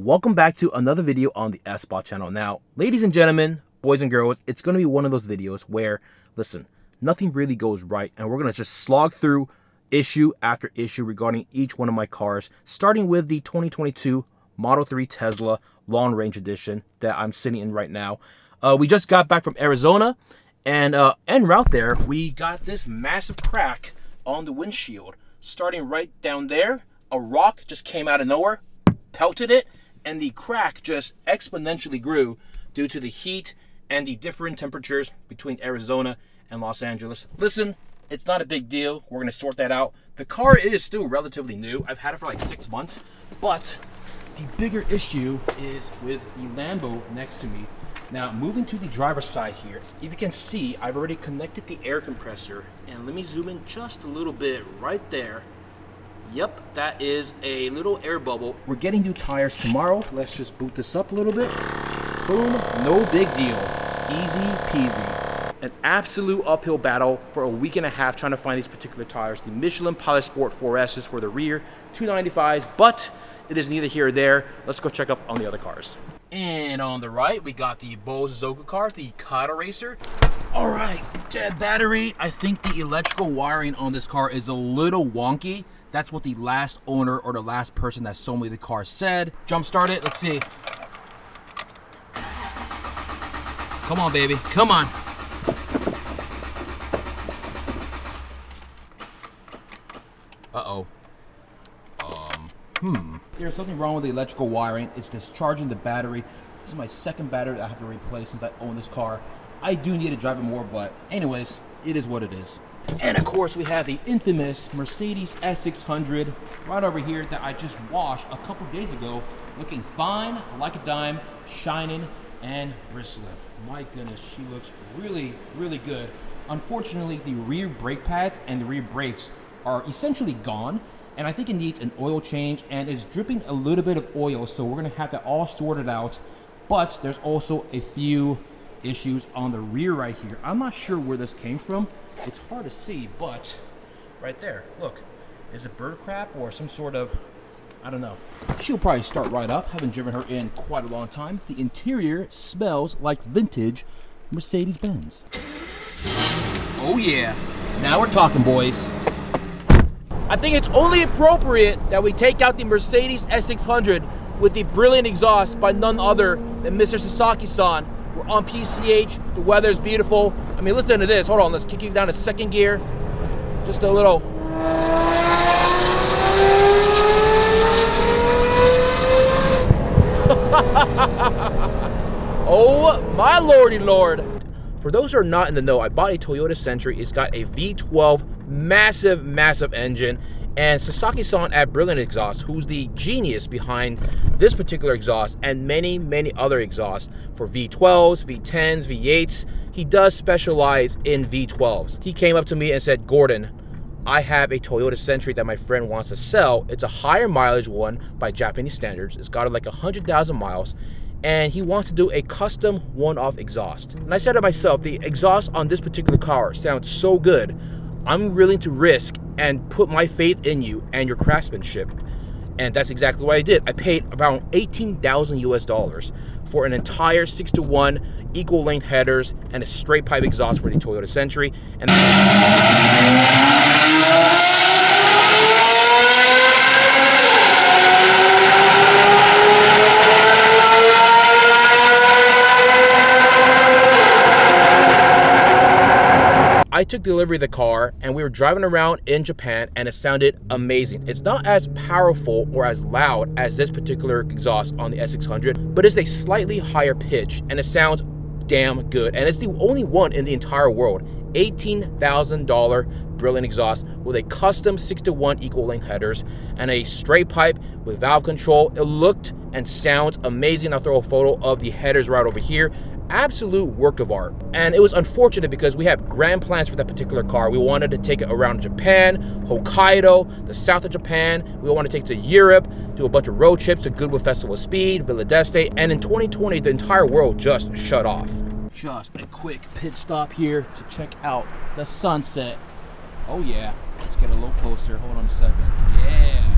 welcome back to another video on the effspot channel. Now, ladies and gentlemen, boys and girls, it's going to be one of those videos where, listen, nothing really goes right, and we're going to just slog through issue after issue regarding each one of my cars, starting with the 2022 Model 3 Tesla Long Range Edition that I'm sitting in right now. We just got back from Arizona, and en route there, we got this massive crack on the windshield. Starting right down there, a rock just came out of nowhere, pelted it, and the crack just exponentially grew due to the heat and the different temperatures between Arizona and Los Angeles. Listen, it's not a big deal. We're going to sort that out. The car is still relatively new. I've had it for like 6 months, but the bigger issue is with the Lambo next to me. Now, moving to the driver's side here, if you can see, I've already connected the air compressor, and let me zoom in just a little bit right there. Yep, that is a little air bubble. We're getting new tires tomorrow. Let's just boot this up a little bit. Boom, no big deal. Easy peasy. An absolute uphill battle for a week and a half trying to find these particular tires. The Michelin Pilot Sport 4S's for the rear, 295s, but it is neither here or there. Let's go check up on the other cars. And on the right, we got the Bose Zoka car, the Kata Racer. All right, dead battery. I think the electrical wiring on this car is a little wonky. That's what the last owner or the last person that sold me the car said. Jump start it, let's see. Come on, baby, come on. Uh-oh. There's something wrong with the electrical wiring. It's discharging the battery. This is my second battery that I have to replace since I own this car. I do need to drive it more, but anyways, it is what it is. And of course, we have the infamous Mercedes S600 right over here that I just washed a couple days ago, looking fine, like a dime, shining and bristling. My goodness, she looks really, really good. Unfortunately, the rear brake pads and the rear brakes are essentially gone, and I think it needs an oil change and is dripping a little bit of oil, so we're gonna have that all sorted out. But there's also a few issues on the rear right here. I'm not sure where this came from. It's hard to see, but right there, look, is it bird crap or some sort of, I don't know. She'll probably start right up. Haven't driven her in quite a long time. The interior smells like vintage Mercedes-Benz. Oh yeah, now we're talking, boys. I think it's only appropriate that we take out the Mercedes S600 with the brilliant exhaust by none other than Mr. Sasaki-san. We're on PCH, the weather's beautiful. I mean, listen to this. Hold on, let's kick it down to second gear. Just a little. Oh, my lordy lord. For those who are not in the know, I bought a Toyota Century. It's got a V12 massive, massive engine. And Sasaki-san at Brilliant Exhaust, who's the genius behind this particular exhaust and many, many other exhausts for V12s, V10s, V8s, he does specialize in V12s. He came up to me and said, Gordon, I have a Toyota Century that my friend wants to sell. It's a higher mileage one by Japanese standards. It's got like 100,000 miles. And he wants to do a custom one-off exhaust. And I said to myself, the exhaust on this particular car sounds so good, I'm willing to risk and put my faith in you and your craftsmanship. And that's exactly what I did. I paid around 18,000 US dollars for an entire 6-to-1 equal length headers and a straight pipe exhaust for the Toyota Century. And I took delivery of the car and we were driving around in Japan and it sounded amazing. It's not as powerful or as loud as this particular exhaust on the S600, but it's a slightly higher pitch and it sounds damn good. And it's the only one in the entire world. $18,000 Brilliant exhaust with a custom 6-to-1 equal length headers and a straight pipe with valve control. It looked and sounds amazing. I'll throw a photo of the headers right over here. Absolute work of art. And it was unfortunate because we have grand plans for that particular car. We wanted to take it around Japan, Hokkaido, the south of Japan. We want to take it to Europe, do a bunch of road trips to Goodwood Festival of Speed, Villa d'Este, and in 2020 the entire world just shut off. Just a quick pit stop here to check out the sunset. Oh yeah, let's get a little closer. Hold on a second. Yeah,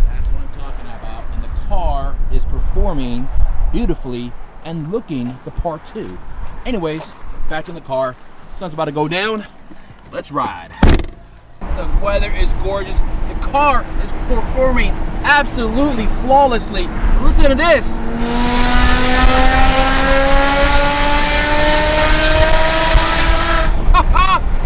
that's what I'm talking about. And the car performing beautifully and looking the part too. Anyways, back in the car. Sun's about to go down. Let's ride. The weather is gorgeous. The car is performing absolutely flawlessly. Listen to this.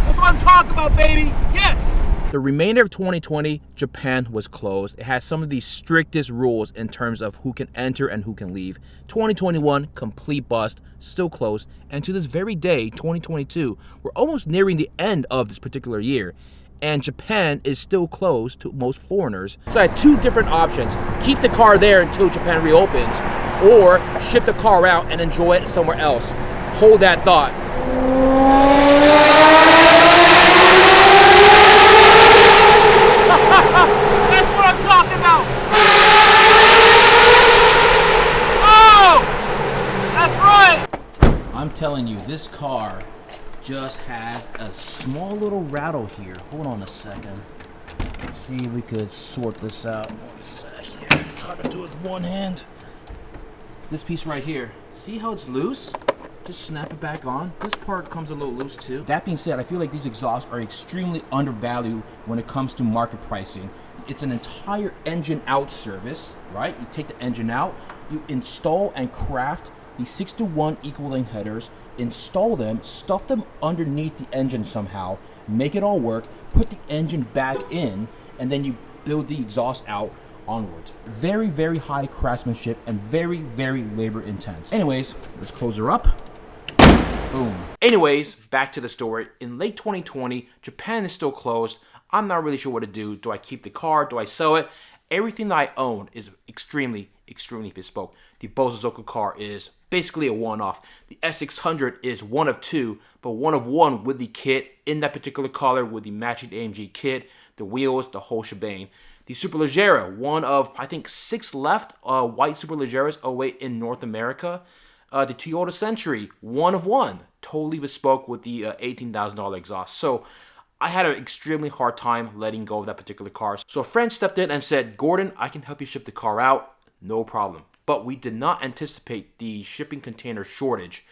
That's what I'm talking about, baby. Yes. The remainder of 2020, Japan was closed. It has some of the strictest rules in terms of who can enter and who can leave. 2021, complete bust, still closed. And to this very day, 2022, we're almost nearing the end of this particular year. And Japan is still closed to most foreigners. So I had two different options. Keep the car there until Japan reopens, or ship the car out and enjoy it somewhere else. Hold that thought. That's what I'm talking about. Oh, that's right. I'm telling you, this car just has a small little rattle here. Hold on a second. Let's see if we could sort this out. 1 sec here. It's hard to do with one hand. This piece right here. See how it's loose? Just snap it back on. This part comes a little loose too. That being said, I feel like these exhausts are extremely undervalued when it comes to market pricing. It's an entire engine out service, right? You take the engine out, you install and craft the 6-to-1 equal length headers, install them, stuff them underneath the engine somehow, make it all work, put the engine back in, and then you build the exhaust out onwards. Very, very high craftsmanship and very, very labor intense. Anyways, let's close her up. Boom. Anyways, back to the story. In late 2020, Japan is still closed. I'm not really sure what to do. Do I keep the car? Do I sell it? Everything that I own is extremely bespoke. The Bosozoku car is basically a one-off. The S600 is one of two, but one of one with the kit in that particular color with the matching AMG kit, the wheels, the whole shebang. The Superleggera, one of, I think, 6 left white Superleggeras away in North America. The Toyota Century, one of one, totally bespoke with the $18,000 exhaust. So I had an extremely hard time letting go of that particular car. So a friend stepped in and said, Gordon, I can help you ship the car out, no problem. But we did not anticipate the shipping container shortage,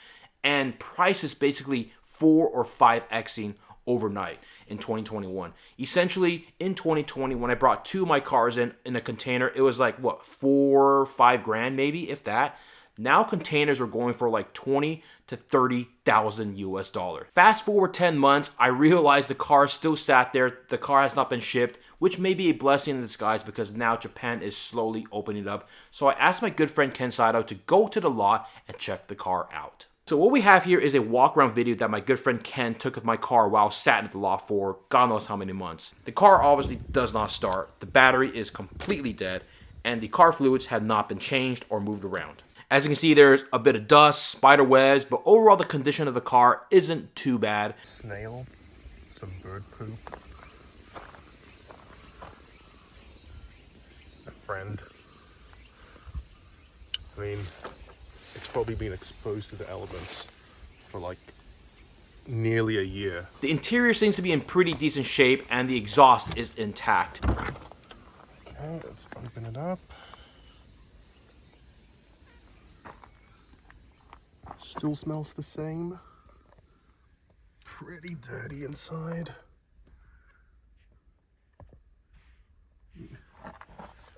and prices basically 4 or 5xing overnight in 2021. Essentially, in 2020, when I brought 2 of my cars in a container, it was like, what, 4 or 5 grand maybe, if that. Now containers are going for like 20 to 30,000 US dollars. Fast forward 10 months, I realized the car still sat there. The car has not been shipped, which may be a blessing in disguise because now Japan is slowly opening up. So I asked my good friend Ken Saito to go to the lot and check the car out. So what we have here is a walk around video that my good friend Ken took of my car while sat at the lot for God knows how many months. The car obviously does not start. The battery is completely dead and the car fluids have not been changed or moved around. As you can see, there's a bit of dust, spider webs, but overall the condition of the car isn't too bad. Snail, some bird poo, a friend. I mean, it's probably been exposed to the elements for like nearly a year. The interior seems to be in pretty decent shape and the exhaust is intact. Okay, let's open it up. Still smells the same. Pretty dirty inside.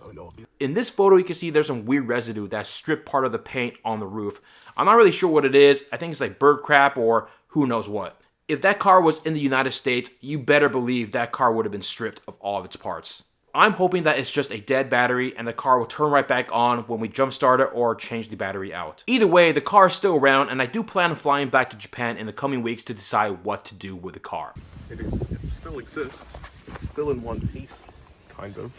Oh no. In this photo, you can see there's some weird residue that stripped part of the paint on the roof. I'm not really sure what it is. I think it's like bird crap or who knows what. If that car was in the United States, you better believe that car would have been stripped of all of its parts. I'm hoping that it's just a dead battery and the car will turn right back on when we jump start it or change the battery out. Either way, the car is still around and I do plan on flying back to Japan in the coming weeks to decide what to do with the car. It still exists. It's still in one piece, kind of.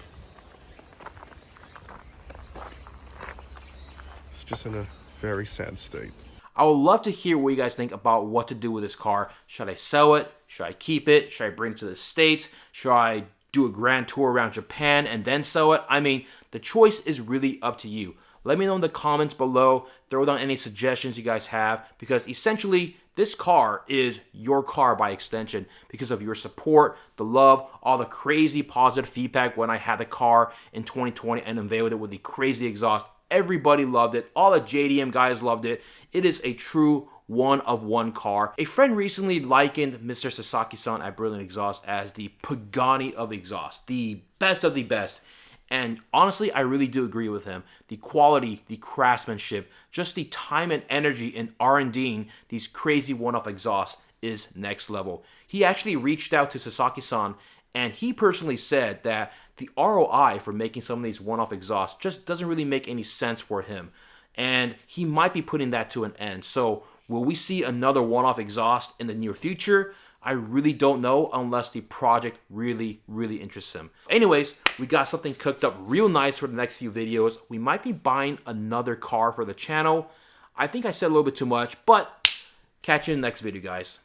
It's just in a very sad state. I would love to hear what you guys think about what to do with this car. Should I sell it? Should I keep it? Should I bring it to the States? Should I do a grand tour around Japan and then sell it? I mean, the choice is really up to you. Let me know in the comments below. Throw down any suggestions you guys have because essentially this car is your car by extension because of your support, the love, all the crazy positive feedback when I had the car in 2020 and unveiled it with the crazy exhaust. Everybody loved it. All the JDM guys loved it. It is a true one-of-one car. A friend recently likened Mr. Sasaki-san at Brilliant Exhaust as the Pagani of exhaust, the best of the best. And honestly, I really do agree with him. The quality, the craftsmanship, just the time and energy in R&Ding these crazy one-off exhausts is next level. He actually reached out to Sasaki-san, and he personally said that the ROI for making some of these one-off exhausts just doesn't really make any sense for him. And he might be putting that to an end. So will we see another one-off exhaust in the near future? I really don't know unless the project really, really interests him. Anyways, we got something cooked up real nice for the next few videos. We might be buying another car for the channel. I think I said a little bit too much, but catch you in the next video, guys.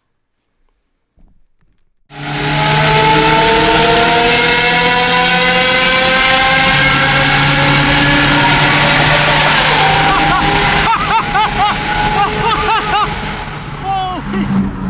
Holy